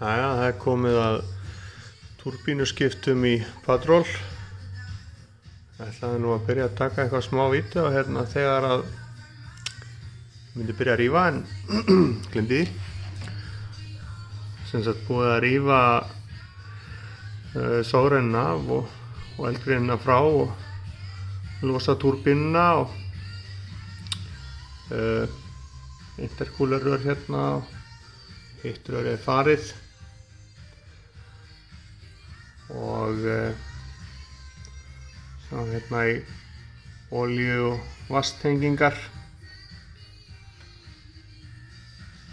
Jæja, það komið að túrbínuskiptum í Patrol. Ég ætlaði nú að byrja að taka eitthvað smá vídeo þegar að ég myndi byrja að rífa en glemdi því. Sem sagt búið að rífa sógreinina og eldgreinina frá og losa túrbínuna og intercoolerrör og hitt rörið er farið og svo í olíu og vatnstengingar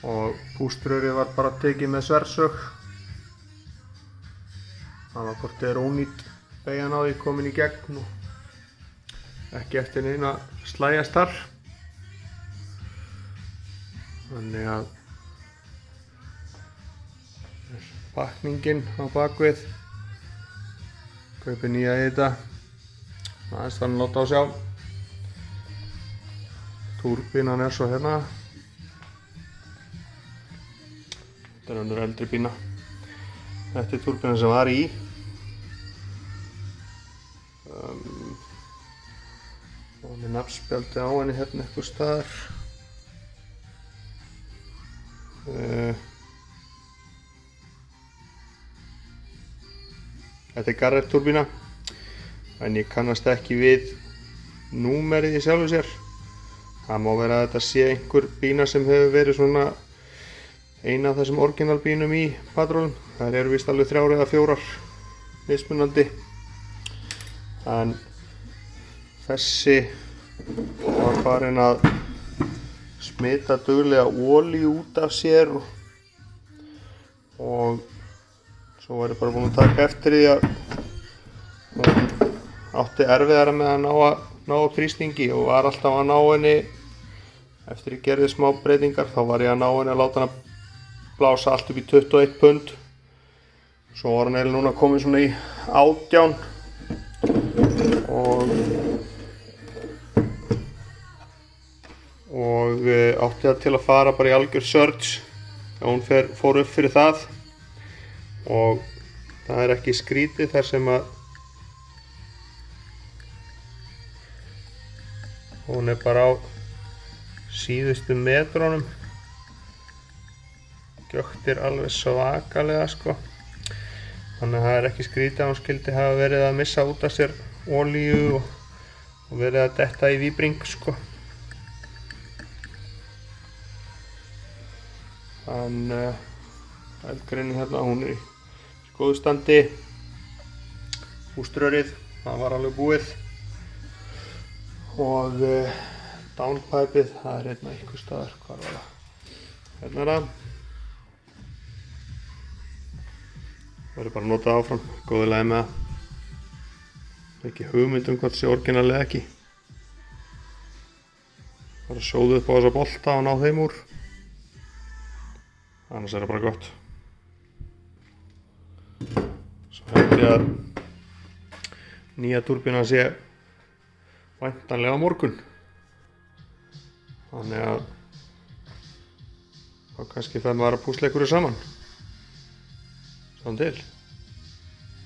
og púströrið var bara tekið með sversög. Það var hvort er ónýtt beygjan á því komin í gegn og ekki eftir neina slægjast þar. Þannig að pakningin á bakvið, kaupi nýja í þetta, aðeins þannig að láta á sjá. Túrbínan er svo hérna. Þetta er önnur eldri bína. Þetta er túrbínan sem var í. Og með nafnspjaldi á henni hérna eitthvað staðar. Þetta er Garrett túrbína, en ég kannast ekki við númerið í sjálfu sér. Það má vera að þetta sé einhver bína sem hefur verið svona eina af þessum orginalbínum í Patrolum. Það eru víst alveg 3 eða 4 mismunandi. En þessi var farin að smita duglega olíu út af sér og svo var ég bara búinn að taka eftir því að hún átti erfiðara með að ná upp þrýstingi og var alltaf að ná henni. Eftir ég gerði smá breytingar þá var ég að ná henni að láta hana blása allt upp í 21 pund. Svo var hann eiginlega núna komin svona í 18 og átti það til að fara bara í algjör surge og hún fór upp fyrir það. Og það er ekki skrítið þar sem að hún er bara á síðustu metrunum, göktir alveg svakalega sko. Þannig að það er ekki skrítið að hún skyldi hafa verið að missa út af sér olíu og verið að detta í víbring sko. En eldgreinin hérna, hún er í góðu standi. Púströrið, það var alveg búið og downpipeið, það er hérna einhvers staðar. Hvar var það? Hérna er það. Það verður bara að nota áfram, góðu lagi með það. Ekki hugmynd hvort það sé orginal eða ekki. Það er að sjóða upp á þessa bolta og ná þeim úr. Annars er það bara gott. Svo held ég að nýja túrbínan sé væntanlega á morgun. Þannig að þá kannski fer maður að púsla einhverju saman. Sjáum til.